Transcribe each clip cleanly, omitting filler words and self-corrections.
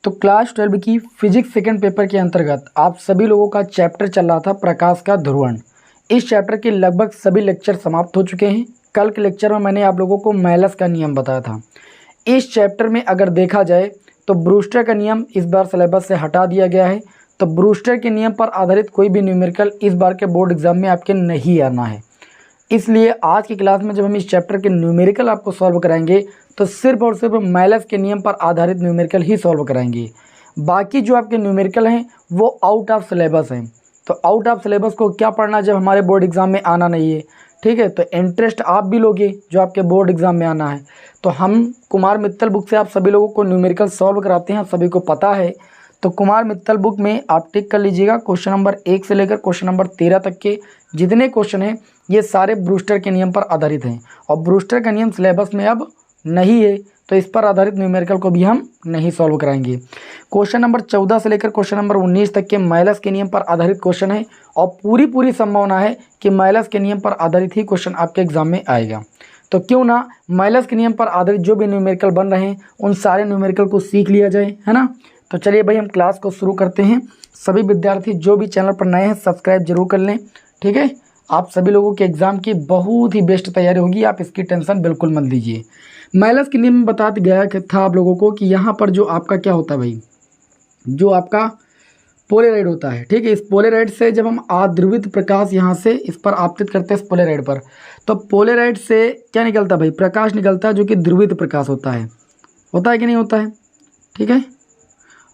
तो क्लास 12 की physics second paper के अंतर्गत आप सभी लोगों का चैप्टर चल रहा था प्रकाश का ध्रुवण। इस चैप्टर के लगभग सभी लेक्चर समाप्त हो चुके हैं। कल के लेक्चर में मैंने आप लोगों को मेलस का नियम बताया था। इस चैप्टर में अगर देखा जाए तो ब्रूस्टर का नियम इस बार सिलेबस से हटा दिया गया है। तो ब्रूस्टर के नियम पर आधारित कोई भी न्यूमेरिकल इस बार के बोर्ड एग्जाम में आपके नहीं आना है। इसलिए आज की क्लास में जब हम इस चैप्टर के न्यूमेरिकल आपको सॉल्व कराएंगे तो सिर्फ और सिर्फ मेलस के नियम पर आधारित न्यूमेरिकल ही सॉल्व कराएंगे। बाकी जो आपके न्यूमेरिकल हैं वो आउट ऑफ सिलेबस हैं। तो आउट ऑफ सिलेबस को क्या पढ़ना जब हमारे बोर्ड एग्जाम में आना नहीं है, ठीक है। तो इंटरेस्ट आप भी लोगे जो आपके बोर्ड एग्जाम में आना है। तो हम कुमार मित्तल बुक से आप सभी लोगों को न्यूमेरिकल सॉल्व कराते हैं, आप सभी को पता है। तो कुमार मित्तल बुक में आप टिक कर लीजिएगा क्वेश्चन नंबर 1 से लेकर क्वेश्चन नंबर 13 तक के जितने क्वेश्चन हैं ये सारे ब्रूस्टर के नियम पर आधारित हैं। और ब्रूस्टर का नियम सिलेबस में अब नहीं है तो इस पर आधारित न्यूमेरिकल को भी हम नहीं सॉल्व कराएंगे। क्वेश्चन नंबर 14 से लेकर क्वेश्चन नंबर 19 तक के मेलस के नियम पर आधारित क्वेश्चन है और पूरी संभावना है कि मेलस के नियम पर आधारित ही क्वेश्चन आपके एग्जाम में आएगा। तो क्यों ना मेलस के नियम पर आधारित जो भी न्यूमेरिकल बन रहे हैं उन सारे न्यूमेरिकल को सीख लिया जाए, है ना। तो चलिए भाई हम क्लास को शुरू करते हैं। सभी विद्यार्थी जो भी चैनल पर नए हैं सब्सक्राइब जरूर कर लें, ठीक है। आप सभी लोगों के एग्ज़ाम की बहुत ही बेस्ट तैयारी होगी, आप इसकी टेंशन बिल्कुल मत लीजिए। मेलस के नियम में बता गया था आप लोगों को कि यहाँ पर जो आपका क्या होता है भाई, जो आपका पोलेराइड होता है, ठीक है। इस पोलेराइड से जब हम आध्रुवित प्रकाश यहाँ से इस पर आपतित करते हैं इस पोलेराइड पर, तो पोलेराइड से क्या निकलता है भाई, प्रकाश निकलता है जो कि ध्रुवित प्रकाश होता है कि नहीं होता है, ठीक है।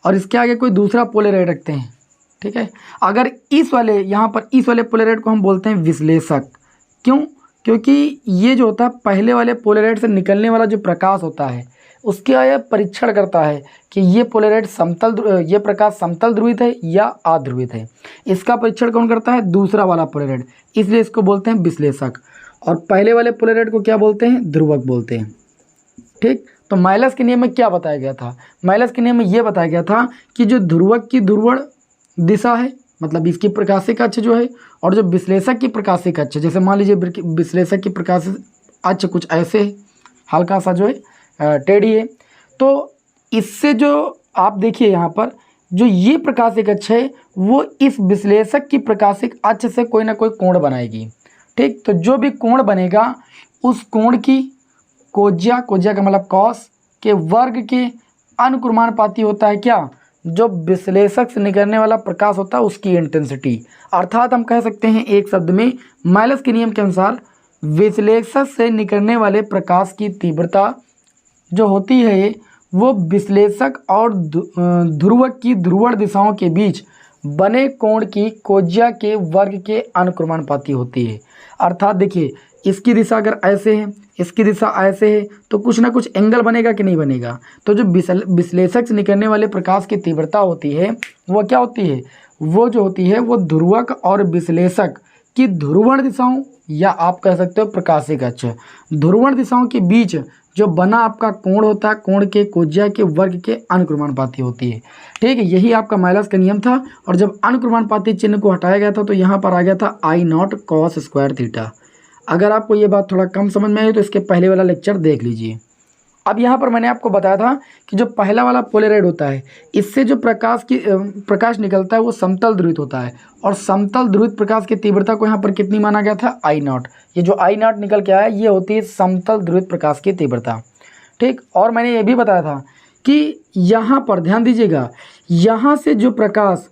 और इसके आगे कोई दूसरा पोलेराइड रखते हैं, ठीक है। अगर इस वाले यहाँ पर इस वाले पोलेराइड को हम बोलते हैं विश्लेषक। क्यों? क्योंकि ये जो होता है पहले वाले पोलेराइड से निकलने वाला जो प्रकाश होता है उसके यह परीक्षण करता है कि ये पोलेराइड ये प्रकाश समतल ध्रुवित है या अध्रुवित है। इसका परीक्षण कौन करता है? दूसरा वाला पोलेराइड, इसलिए इसको बोलते हैं विश्लेषक। और पहले वाले पोलेराइड को क्या बोलते हैं? ध्रुवक बोलते हैं, ठीक। तो मेलस के नियम में क्या बताया गया था? मेलस के नियम में ये बताया गया था कि जो ध्रुवक की ध्रुवण दिशा है, मतलब इसकी प्रकाशिक अक्ष जो है, और जो विश्लेषक की प्रकाशिक अक्ष, जैसे मान लीजिए विश्लेषक की प्रकाशिक अक्ष कुछ ऐसे है, हल्का सा जो है टेढ़ी है। तो इससे जो आप देखिए यहाँ पर जो ये प्रकाशिक अक्ष है वो इस विश्लेषक की प्रकाशिक अक्ष से कोई ना कोई कोण बनाएगी, ठीक। तो जो भी कोण बनेगा उस कोण की कोज्या का मतलब कॉस के वर्ग के अनुक्रमानुपाती होता है क्या? जो विश्लेषक से निकलने वाला प्रकाश होता है उसकी इंटेंसिटी। अर्थात हम कह सकते हैं एक शब्द में मेलस के नियम के अनुसार विश्लेषक से निकलने वाले प्रकाश की तीव्रता जो होती है वो विश्लेषक और ध्रुवक की ध्रुवण दिशाओं के बीच बने कोण की कोज्या के वर्ग के अनुक्रमानुपाती होती है। अर्थात देखिए इसकी दिशा अगर ऐसे है, इसकी दिशा ऐसे है, तो कुछ ना कुछ एंगल बनेगा कि नहीं बनेगा। तो जो विश्लेषक से निकलने वाले प्रकाश की तीव्रता होती है वो क्या होती है? वो जो होती है वो ध्रुवक और विश्लेषक की ध्रुवण दिशाओं या आप कह सकते हो प्रकाशिक अक्ष, ध्रुवण दिशाओं के बीच जो बना आपका कोण होता है, कोण के कोज्या के वर्ग के अनुक्रमानुपाती होती है, ठीक है। यही आपका मेलस का नियम था। और जब अनुक्रमानुपाती चिन्ह को हटाया गया था तो यहाँ पर आ गया था I0 cos स्क्वायर थीटा। अगर आपको ये बात थोड़ा कम समझ में आई तो इसके पहले वाला लेक्चर देख लीजिए। अब यहाँ पर मैंने आपको बताया था कि जो पहला वाला पोलेराइड होता है इससे जो प्रकाश निकलता है वो समतल ध्रुवित होता है। और समतल ध्रुवित प्रकाश की तीव्रता को यहाँ पर कितनी माना गया था? I0। ये जो I0 निकल के आया ये होती है समतल ध्रुवित प्रकाश की तीव्रता, ठीक। और मैंने ये भी बताया था कि यहाँ पर ध्यान दीजिएगा, यहाँ से जो प्रकाश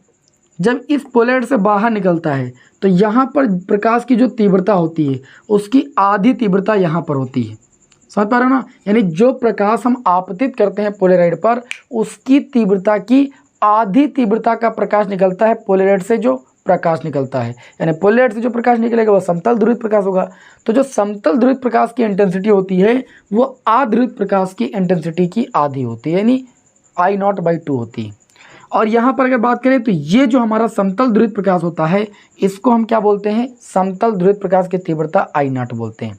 जब इस पोलेराइड से बाहर निकलता है तो यहाँ पर प्रकाश की जो तीव्रता होती है उसकी आधी तीव्रता यहाँ पर होती है। समझ पा रहे हो ना? यानी जो प्रकाश हम आपतित करते हैं पोलेराइड पर उसकी तीव्रता की आधी तीव्रता का प्रकाश निकलता है पोलेराइड से जो प्रकाश निकलता है। यानी पोलेराइड से जो प्रकाश निकलेगा वो समतल ध्रुवित प्रकाश होगा। तो जो समतल ध्रुवित प्रकाश की इंटेंसिटी होती है वो अध्रुवित प्रकाश की इंटेंसिटी की आधी होती है, यानी I0/2 होती है। और यहाँ पर अगर बात करें तो ये जो हमारा समतल ध्रुवित प्रकाश होता है इसको हम क्या बोलते हैं? समतल ध्रुवित प्रकाश की तीव्रता I0 बोलते हैं।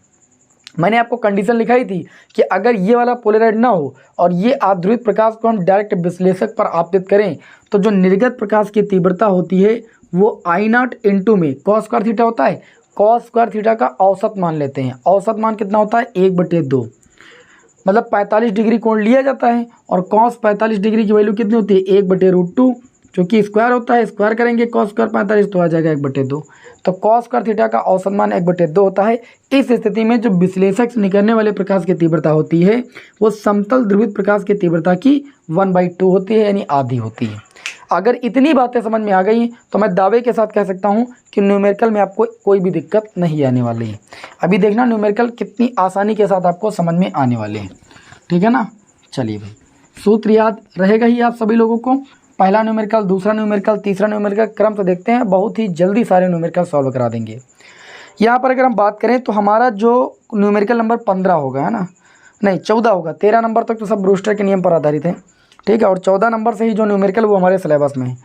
मैंने आपको कंडीशन लिखाई थी कि अगर ये वाला पोलेराइड ना हो और ये अध्रुवित प्रकाश को हम डायरेक्ट विश्लेषक पर आपतित करें तो जो निर्गत प्रकाश की तीव्रता होती है वो I0 इंटू में cos स्क्वायर थीटा होता है। cos स्क्वायर थीटा का औसत मान लेते हैं। औसत मान कितना होता है? 1/2। मतलब 45 डिग्री कोण लिया जाता है और कॉस 45 डिग्री की वैल्यू कितनी होती है 1/√2, जो कि स्क्वायर होता है, स्क्वायर करेंगे cos स्क्वायर 45 तो आ जाएगा 1/2। तो cos स्क्वायर थीटा का औसत मान 1/2 होता है। इस स्थिति में जो विश्लेषक से निकलने वाले प्रकाश की तीव्रता होती है वो समतल ध्रुवित प्रकाश की तीव्रता की 1/2 होती है, यानी आधी होती है। अगर इतनी बातें समझ में आ गई तो मैं दावे के साथ कह सकता हूँ कि न्यूमेरिकल में आपको कोई भी दिक्कत नहीं आने वाली है। अभी देखना न्यूमेरिकल कितनी आसानी के साथ आपको समझ में आने वाले हैं, ठीक है ना। चलिए भाई, सूत्र याद रहेगा ही आप सभी लोगों को। पहला न्यूमेरिकल, दूसरा न्यूमेरिकल, तीसरा न्यूमेरिकल, क्रम से देखते हैं, बहुत ही जल्दी सारे न्यूमेरिकल सॉल्व करा देंगे। यहाँ पर अगर हम बात करें तो हमारा जो न्यूमेरिकल नंबर 15 होगा, है ना, नहीं 14 होगा, 13 नंबर तक तो सब ब्रूस्टर के नियम पर आधारित है, ठीक है, और 14 नंबर से ही जो न्यूमेरिकल वो हमारे सिलेबस में है।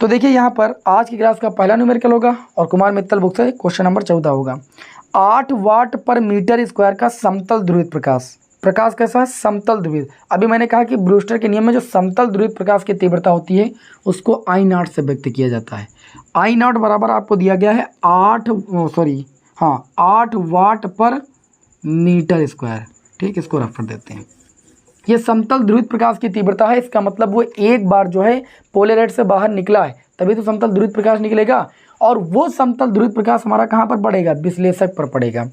तो देखिए यहाँ पर आज की क्लास का पहला न्यूमेरिकल होगा और कुमार मित्तल बुक से क्वेश्चन नंबर 14 होगा। 8 वाट पर मीटर स्क्वायर का समतल ध्रुवित प्रकाश, प्रकाश कैसा है, समतल ध्रुवित। अभी मैंने कहा कि ब्रूस्टर के नियम में जो समतल ध्रुवित प्रकाश की तीव्रता होती है उसको I0 से व्यक्त किया जाता है। I0 बराबर आपको दिया गया है 8 वाट पर मीटर स्क्वायर, ठीक, इसको रफ कर देते हैं। ये समतल ध्रुवित प्रकाश की तीव्रता है, इसका मतलब वो एक बार जो है पोलराइड से बाहर निकला है तभी तो समतल ध्रुवित प्रकाश निकलेगा, और वो समतल ध्रुवित प्रकाश हमारा कहाँ पर पड़ेगा, विश्लेषक पर पड़ेगा।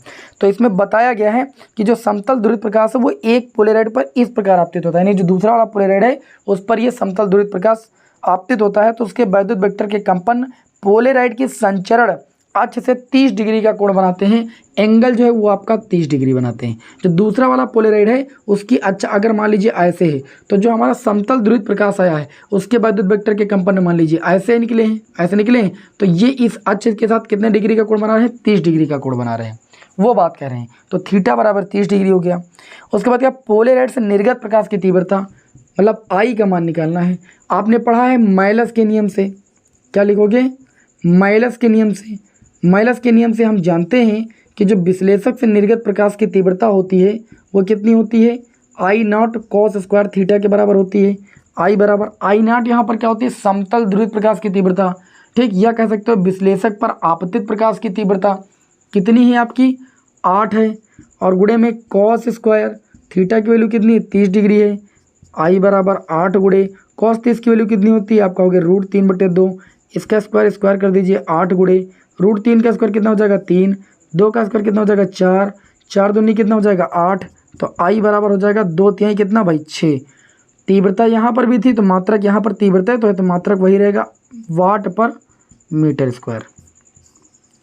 तो इसमें बताया गया है कि जो समतल ध्रुवित प्रकाश है वो एक पोलराइड पर इस प्रकार आपतित होता है, यानी जो दूसरा वाला पोलराइड है उस पर ये समतल ध्रुवित प्रकाश आपतित होता है। तो उसके वैद्युत वेक्टर के कंपन पोलराइड की संचरण अक्ष से 30 डिग्री का कोण बनाते हैं, एंगल जो है वो आपका 30 डिग्री बनाते हैं। जो दूसरा वाला पोलराइड है उसकी अक्ष अगर मान लीजिए ऐसे है तो जो हमारा समतल ध्रुवित प्रकाश आया है उसके वैद्युत वेक्टर के कंपन मान लीजिए ऐसे निकले हैं, ऐसे निकले हैं, तो ये इस अक्ष के साथ कितने डिग्री का कोण बना रहे हैं, 30 डिग्री का कोण बना रहे हैं, वो बात कह रहे हैं। तो थीटा बराबर 30 डिग्री हो गया। उसके बाद क्या, पोलराइड से निर्गत प्रकाश की तीव्रता, मतलब आई का मान निकालना है। आपने पढ़ा है माइलस के नियम से, क्या लिखोगे, माइलस के नियम से। माइलस के नियम से हम जानते हैं कि जो विश्लेषक से निर्गत प्रकाश की तीव्रता होती है वो कितनी होती है, I0 cos स्क्वायर थीटा के बराबर होती है। I बराबर I0 यहाँ पर क्या होती है, समतल ध्रुवित प्रकाश की तीव्रता, ठीक, या कह सकते हो विश्लेषक पर आपतित प्रकाश की तीव्रता कितनी है आपकी 8 है, और गुणे में cos स्क्वायर थीटा की वैल्यू कितनी है 30 डिग्री है। I बराबर 8 गुणे cos 30 की वैल्यू कितनी होती है, आप कहोगे √3/2, इसका स्क्वायर स्क्वायर कर दीजिए, 8 गुणे √3 का स्क्वायर कितना हो जाएगा 3, 2 का स्क्वायर कितना हो जाएगा 4, 4 दूनी कितना हो जाएगा 8, तो I बराबर हो जाएगा 2/3 कितना भाई 6। तीव्रता यहाँ पर भी थी तो मात्रक यहाँ पर तीव्रता है तो मात्रक वही रहेगा वाट पर मीटर स्क्वायर।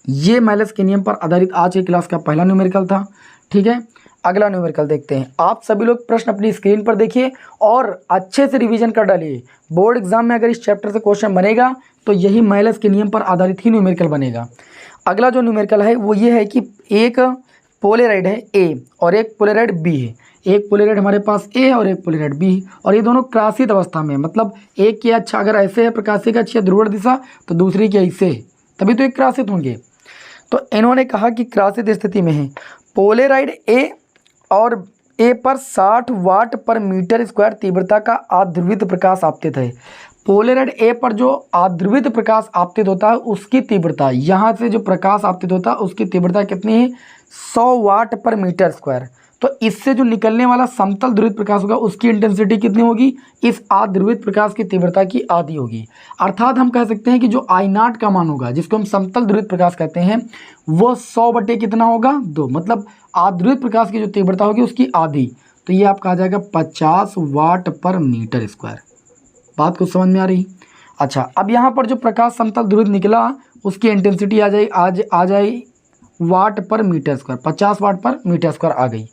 ये माइलस के नियम पर आधारित आज की क्लास का पहला न्यूमेरिकल था, ठीक है। अगला न्यूमेरिकल देखते हैं। आप सभी लोग प्रश्न अपनी स्क्रीन पर देखिए और अच्छे से रिवीजन कर डालिए। बोर्ड एग्जाम में अगर इस चैप्टर से क्वेश्चन बनेगा तो यही माइलस के नियम पर आधारित ही न्यूमेरिकल बनेगा। अगला जो न्यूमेरिकल है वो ये है कि एक पोलराइड है A और एक पोलराइड B है। एक पोलराइड हमारे पास A है और एक पोलराइड B है, और ये दोनों क्रासित अवस्था में, मतलब एक की अक्ष अगर ऐसे है प्रकाशीय अक्ष या ध्रुवण दिशा तो दूसरी की ऐसे है, तभी तो एक क्रासित होंगे। तो इन्होंने कहा कि क्रासित स्थिति में है पोलराइड A और A पर 60 वाट पर मीटर स्क्वायर तीव्रता का आध्रुवित प्रकाश आपतित है। पोलराइड A पर जो आध्रुवित प्रकाश आपतित होता है उसकी तीव्रता, यहाँ से जो प्रकाश आपतित होता है उसकी तीव्रता कितनी है 100 वाट पर मीटर स्क्वायर। तो इससे जो निकलने वाला समतल ध्रुवित प्रकाश होगा उसकी इंटेंसिटी कितनी होगी, इस आध्रुवित प्रकाश की तीव्रता की आधी होगी। अर्थात हम कह सकते हैं कि जो I0 का मान होगा जिसको हम समतल ध्रुवित प्रकाश कहते हैं वो 100 बटे कितना होगा 2, मतलब आध्रुवित प्रकाश की जो तीव्रता होगी उसकी आधी। तो ये आपका आ जाएगा 50 वाट पर मीटर स्क्वायर। बात को समझ में आ रही। अच्छा, अब यहाँ पर जो प्रकाश समतल ध्रुवित निकला उसकी इंटेंसिटी आ जाए वाट पर मीटर स्क्वायर, 50 वाट पर मीटर स्क्वायर आ गई।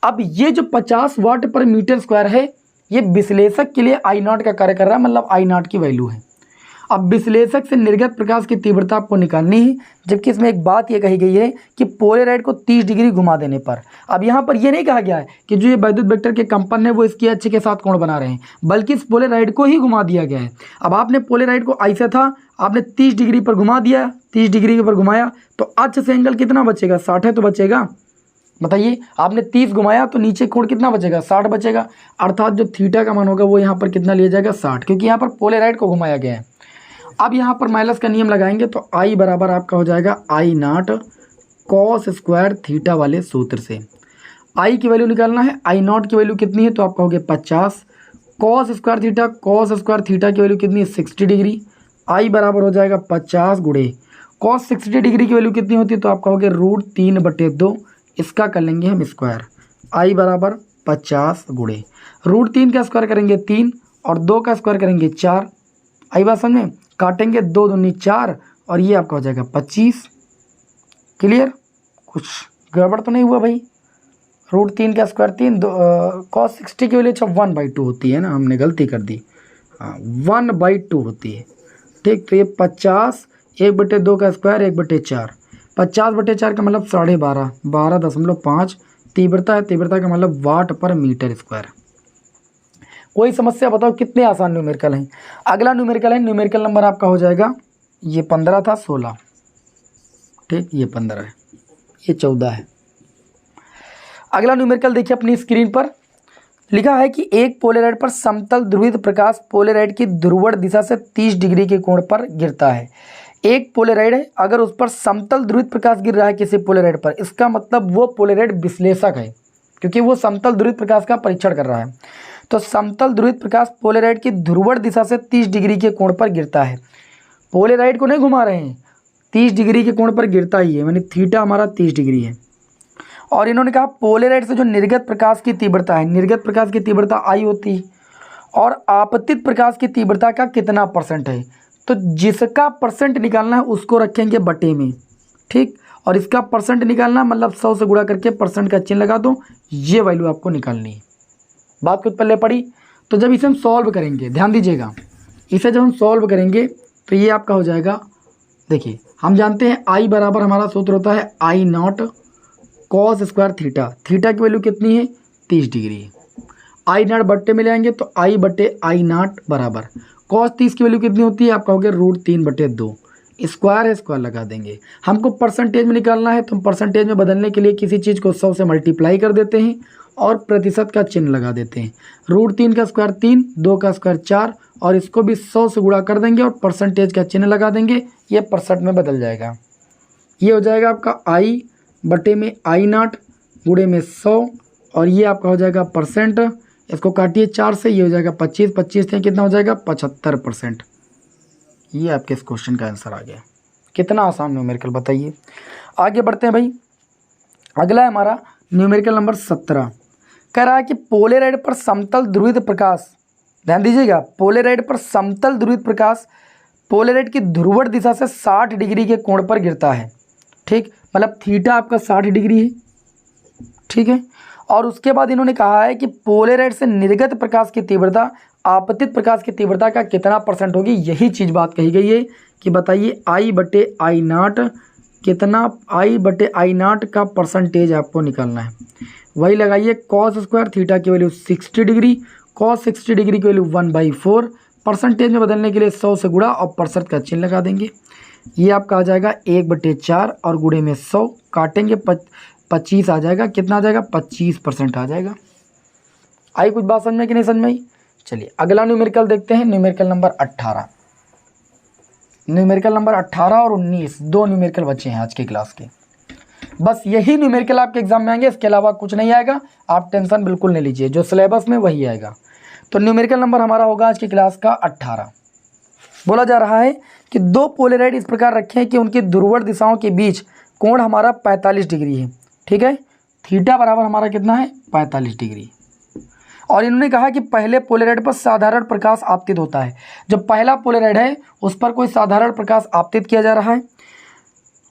अब ये जो 50 वाट पर मीटर स्क्वायर है ये विश्लेषक के लिए I0 का कार्य कर रहा है, मतलब I0 की वैल्यू है। अब विश्लेषक से निर्गत प्रकाश की तीव्रता आपको निकालनी है, जबकि इसमें एक बात ये कही गई है कि पोलराइड को 30 डिग्री घुमा देने पर। अब यहाँ पर ये नहीं कहा गया है कि जो ये वैद्युत वेक्टर के कंपन है वो इसकी अक्ष के साथ कोण बना रहे हैं, बल्कि इस पोलराइड को ही घुमा दिया गया है। अब आपने पोलराइड को ऐसा था, आपने 30 डिग्री पर घुमा दिया, 30 डिग्री पर घुमाया तो अक्ष से एंगल कितना बचेगा, 60 है तो बचेगा। बताइए, आपने 30 घुमाया तो नीचे कोण कितना बचेगा, 60 बचेगा। अर्थात जो थीटा का मान होगा वो यहाँ पर कितना लिया जाएगा 60, क्योंकि यहाँ पर पोलराइड को घुमाया गया है। अब यहाँ पर माइलस का नियम लगाएंगे तो I बराबर आपका हो जाएगा I0 cos स्क्वायर थीटा वाले सूत्र से। आई की वैल्यू निकालना है, आई नॉट की वैल्यू कितनी है तो आप कहोगे 50। Cos square theta, cos square theta की वैल्यू कितनी है 60 डिग्री। आई बराबर हो जाएगा 50 गुणे कॉस 60 डिग्री की वैल्यू कितनी होती है तो आप कहोगे √3/2। इसका कर लेंगे हम स्क्वायर। आई बराबर 50 गुणे √3 का स्क्वायर करेंगे 3 और 2 का स्क्वायर करेंगे 4। आई बात समझ में, काटेंगे 2 दूनी 4 और ये आपका हो जाएगा 25। क्लियर, कुछ गड़बड़ तो नहीं हुआ भाई। √3 का स्क्वायर 3, कॉस 60 की वैल्यू 1/2 होती है ना, हमने गलती कर दी। हाँ 1/2 होती है। ठीक, तो ये 50 1/2 का स्क्वायर 1/4। 50/4 का मतलब 12.5, 12.5 तीव्रता है। तीव्रता का मतलब वाट पर मीटर स्क्वायर। कोई समस्या बताओ, कितने आसान न्यूमेरिकल हैं। अगला न्यूमेरिकल है, न्यूमेरिकल नंबर आपका हो जाएगा, ये 15 था 16, ठीक, ये 15 है, ये 14 है। अगला न्यूमेरिकल देखिए अपनी स्क्रीन पर लिखा है कि एक पोलेराइड पर समतल ध्रुवित प्रकाश पोलेराइड की ध्रुवण दिशा से 30 डिग्री के कोण पर गिरता है। एक पोलेराइड है, अगर उस पर समतल ध्रुवित प्रकाश गिर रहा है किसी पोलेराइड पर, इसका मतलब वो पोलेराइड विश्लेषक है, क्योंकि वो समतल ध्रुवित प्रकाश का परीक्षण कर रहा है। तो समतल ध्रुवित प्रकाश पोलेराइड की ध्रुवण दिशा से 30 डिग्री के कोण पर गिरता है। पोलेराइड को नहीं घुमा रहे हैं, 30 डिग्री के कोण पर गिरता ही है, यानी थीटा हमारा 30 डिग्री है। और इन्होंने कहा पोलेराइड से जो निर्गत प्रकाश की तीव्रता है, निर्गत प्रकाश की तीव्रता आई होती है, और आपतित प्रकाश की तीव्रता का कितना % है। तो जिसका % निकालना है उसको रखेंगे बटे में, ठीक, और इसका % निकालना मतलब 100 से गुणा करके % का चिन्ह लगा दो, ये वैल्यू आपको निकालनी है। बात कुछ पहले पड़ी। तो जब इसे हम सॉल्व करेंगे, ध्यान दीजिएगा, इसे जब हम सॉल्व करेंगे तो ये आपका हो जाएगा, देखिए हम जानते हैं आई बराबर हमारा सूत्र होता है I naught cos square theta. Theta की वैल्यू कितनी है 30 डिग्री। आई नॉट बट्टे में ले आएंगे तो आई बटे आई नॉट बराबर कॉस 30 की वैल्यू कितनी होती है, आप कहोगे √3/2। स्क्वायर है, स्क्वायर लगा देंगे। हमको परसेंटेज में निकालना है, तो हम परसेंटेज में बदलने के लिए किसी चीज़ को 100 से मल्टीप्लाई कर देते हैं और प्रतिशत का चिन्ह लगा देते हैं। √3 का स्क्वायर 3, 2 का स्क्वायर 4, और इसको भी 100 से गुणा कर देंगे और परसेंटेज का चिन्ह लगा देंगे, ये % में बदल जाएगा। ये हो जाएगा आपका आई बटे में आई नॉट गुणे में 100, और ये आपका हो जाएगा %। इसको काटिए 4 से, ये हो जाएगा 25, 25 से कितना हो जाएगा 75%। ये आपके इस क्वेश्चन का आंसर आ गया। कितना आसान न्यूमेरिकल बताइए। आगे बढ़ते हैं भाई। अगला है हमारा न्यूमेरिकल नंबर 17। कह रहा है कि पोलेराइड पर समतल ध्रुवित प्रकाश, ध्यान दीजिएगा, पोलेराइड पर समतल ध्रुवित प्रकाश पोलेराइड की ध्रुवण दिशा से 60 डिग्री के कोण पर गिरता है, ठीक, मतलब थीटा आपका 60 डिग्री है, ठीक है। और उसके बाद इन्होंने कहा है कि पोलेराइड से निर्गत प्रकाश की तीव्रता आपतित प्रकाश की तीव्रता का कितना % होगी। यही चीज़ बात कही गई है कि बताइए आई बटे आई नॉट कितना, आई बटे आई नॉट का % आपको निकालना है। वही लगाइए, कॉस स्क्वायर थीटा की वैल्यू 60 डिग्री, कॉस 60 डिग्री की वैल्यू 1/4, परसेंटेज में बदलने के लिए 100 से गुणा और % का चिन्ह लगा देंगे। ये आपका आ जाएगा 1/4 और गुणे में 100, काटेंगे 25 आ जाएगा, कितना आ जाएगा 25% आ जाएगा। आई कुछ बात समझ में कि नहीं समझ में आई। चलिए अगला न्यूमेरिकल देखते हैं, न्यूमेरिकल नंबर 18। न्यूमेरिकल नंबर 18 और 19 दो न्यूमेरिकल बचे हैं आज की क्लास के। बस यही न्यूमेरिकल आपके एग्जाम में आएंगे, इसके अलावा कुछ नहीं आएगा, आप टेंशन बिल्कुल नहीं लीजिए, जो सिलेबस में वही आएगा। तो न्यूमेरिकल नंबर हमारा होगा आज की क्लास का 18। बोला जा रहा है कि दो पोलेराइड इस प्रकार रखें कि उनकी ध्रुवण दिशाओं के बीच कोण हमारा 45 डिग्री है, ठीक है। थीटा बराबर हमारा कितना है 45 डिग्री। और इन्होंने कहा कि पहले पोलेराइड पर साधारण प्रकाश आपतित होता है। जो पहला पोलेराइड है उस पर कोई साधारण प्रकाश आपतित किया जा रहा है,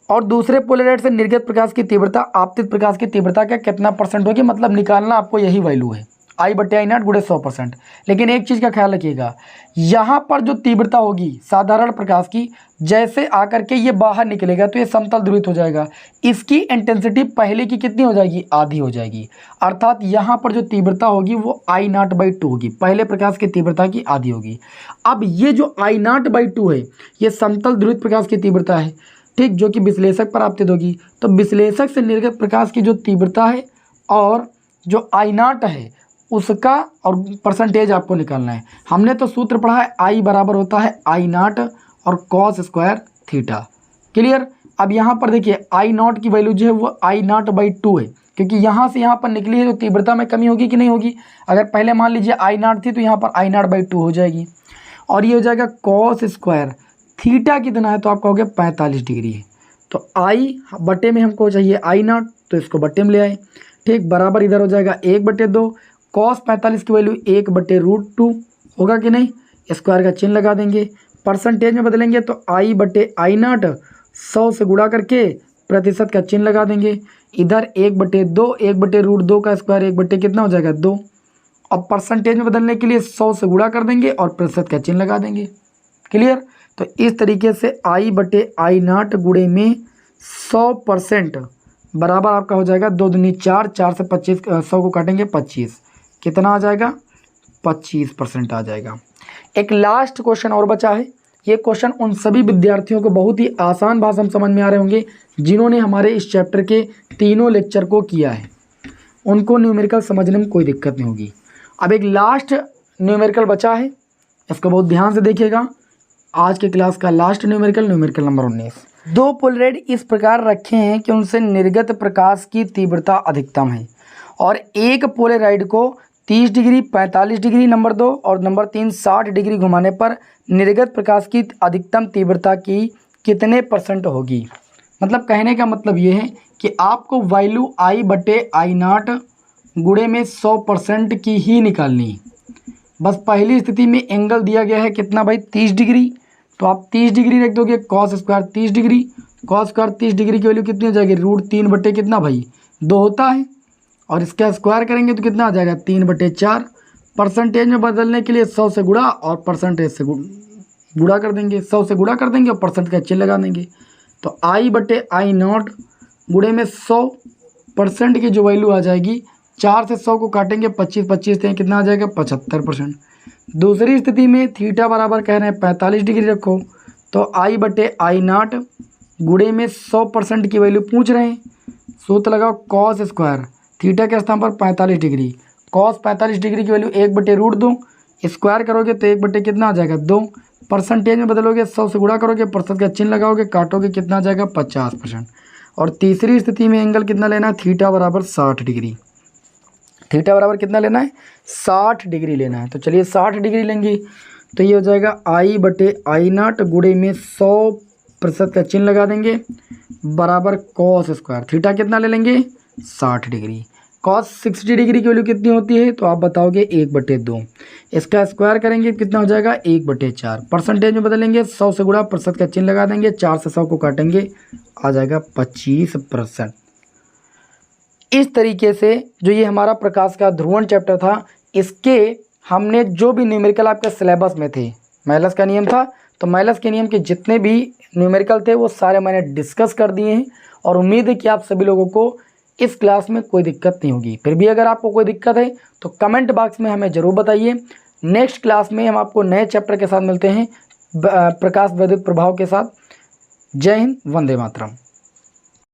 और दूसरे पोलेराइड से निर्गत प्रकाश की तीव्रता आपतित प्रकाश की तीव्रता का कितना % होगी, मतलब निकालना आपको यही वैल्यू है, आई बटे आई नॉट गुणे 100%। लेकिन एक चीज़ का ख्याल रखिएगा, यहाँ पर जो तीव्रता होगी साधारण प्रकाश की, जैसे आकर के ये बाहर निकलेगा तो ये समतल ध्रुवित हो जाएगा, इसकी इंटेंसिटी पहले की कितनी हो जाएगी, आधी हो जाएगी। अर्थात यहाँ पर जो तीव्रता होगी वो आई नॉट बाई 2 होगी, पहले प्रकाश की तीव्रता की आधी होगी। अब ये जो आई नॉट बाई 2 है ये समतल ध्रुवित प्रकाश की तीव्रता है, ठीक, जो कि विश्लेषक पर आपतित होगी। तो विश्लेषक से निर्गत प्रकाश की जो तीव्रता है और जो आई नॉट है उसका और % आपको निकालना है। हमने तो सूत्र पढ़ा है आई बराबर होता है आई नॉट और कॉस स्क्वायर थीटा। क्लियर। अब यहाँ पर देखिए आई नॉट की वैल्यू जो है वो आई नॉट बाई 2 है, क्योंकि यहाँ से यहाँ पर निकली है तो तीव्रता में कमी होगी कि नहीं होगी। अगर पहले मान लीजिए I0 थी तो यहाँ पर I0/2 हो जाएगी और ये हो जाएगा कॉस स्क्वायर। थीटा कितना है तो आप कहोगे 45 डिग्री है। तो I बटे में हमको चाहिए I0 तो इसको बटे में ले आए, ठीक, बराबर इधर हो जाएगा 1/2। कॉस 45 की वैल्यू 1/√2 होगा कि नहीं, स्क्वायर का चिन्ह लगा देंगे। परसेंटेज में बदलेंगे तो I/I0 100 से गुणा करके प्रतिशत का चिन्ह लगा देंगे। इधर 1/2, 1/√2 का स्क्वायर 1 कितना हो जाएगा 2। अब परसेंटेज में बदलने के लिए 100 से गुणा कर देंगे और प्रतिशत का चिन्ह लगा देंगे। क्लियर। तो इस तरीके से I/I0 गुणे में 100% बराबर आपका हो जाएगा 2 दूनी 4, 4 से 25, 100 को काटेंगे 25, कितना आ जाएगा 25% आ जाएगा। एक लास्ट क्वेश्चन और बचा है। ये क्वेश्चन उन सभी विद्यार्थियों को बहुत ही आसान भाषा में समझ में आ रहे होंगे जिन्होंने हमारे इस चैप्टर के तीनों लेक्चर को किया है, उनको न्यूमेरिकल समझने में कोई दिक्कत नहीं होगी। अब एक लास्ट न्यूमेरिकल बचा है, इसको बहुत ध्यान से देखिएगा। आज के क्लास का लास्ट न्यूमेरिकल नंबर 19। 2 पोलराइड इस प्रकार रखे हैं कि उनसे निर्गत प्रकाश की तीव्रता अधिकतम है और एक पोलराइड को 30 डिग्री, 45 डिग्री नंबर 2 और नंबर 3 60 डिग्री घुमाने पर निर्गत प्रकाश की अधिकतम तीव्रता की कितने % होगी। मतलब कहने का मतलब ये है कि आपको वैल्यू I/I0 गुणे में 100% की ही निकालनी है। बस पहली स्थिति में एंगल दिया गया है कितना भाई 30 डिग्री, तो आप 30 डिग्री रख दोगे। Cos square 30 degree, cos square 30 degree की वैल्यू कितनी हो जाएगी √3 कितना भाई 2 होता है, और इसका स्क्वायर करेंगे तो कितना आ जाएगा 3/4। परसेंटेज में बदलने के लिए 100 से गुणा और परसेंटेज से गुणा कर देंगे, 100 से गुणा कर देंगे और परसेंट का चिन्ह लगा देंगे। तो I/I0 गुणे में 100% की जो वैल्यू आ जाएगी, 4 से 100 को काटेंगे 25 से कितना आ जाएगा 75%। दूसरी स्थिति में थीटा बराबर कह रहे हैं 45 डिग्री रखो, तो I/I0 गुणे में 100% की वैल्यू पूछ रहे हैं। सूत्र लगाओ कॉस स्क्वायर, थीटा के स्थान पर 45 डिग्री, कॉस 45 डिग्री की वैल्यू 1/√2, स्क्वायर करोगे तो 1 कितना आ जाएगा 2। परसेंटेज में बदलोगे 100 से गुणा करोगे, प्रतिशत का चिन्ह लगाओगे, काटोगे कितना आ जाएगा 50%। और तीसरी स्थिति में एंगल कितना लेना है, थीटा बराबर 60 डिग्री। थीटा बराबर कितना लेना है 60 डिग्री लेना है। तो चलिए 60 डिग्री लेंगे तो ये हो जाएगा I/I0 गुणे में 100% का चिन्ह लगा देंगे बराबर कॉस स्क्वायर, थीटा कितना ले लेंगे 60 डिग्री। कॉस 60 डिग्री की वैल्यू कितनी होती है तो आप बताओगे 1/2। इसका स्क्वायर करेंगे कितना हो जाएगा 1/4। परसेंटेज में बदलेंगे 100 से गुणा, प्रतिशत का चिन्ह लगा देंगे, 4 से 100 को काटेंगे आ जाएगा 25%। इस तरीके से जो ये हमारा प्रकाश का ध्रुवण चैप्टर था, इसके हमने जो भी न्यूमेरिकल आपके सिलेबस में थे, मेलस का नियम था, तो मेलस के नियम के जितने भी न्यूमेरिकल थे वो सारे मैंने डिस्कस कर दिए हैं और उम्मीद है कि आप सभी लोगों को इस क्लास में कोई दिक्कत नहीं होगी। फिर भी अगर आपको कोई दिक्कत है तो कमेंट बॉक्स में हमें ज़रूर बताइए। नेक्स्ट क्लास में हम आपको नए चैप्टर के साथ मिलते हैं, प्रकाश वैद्युत प्रभाव के साथ। जय हिंद, वंदे मातरम।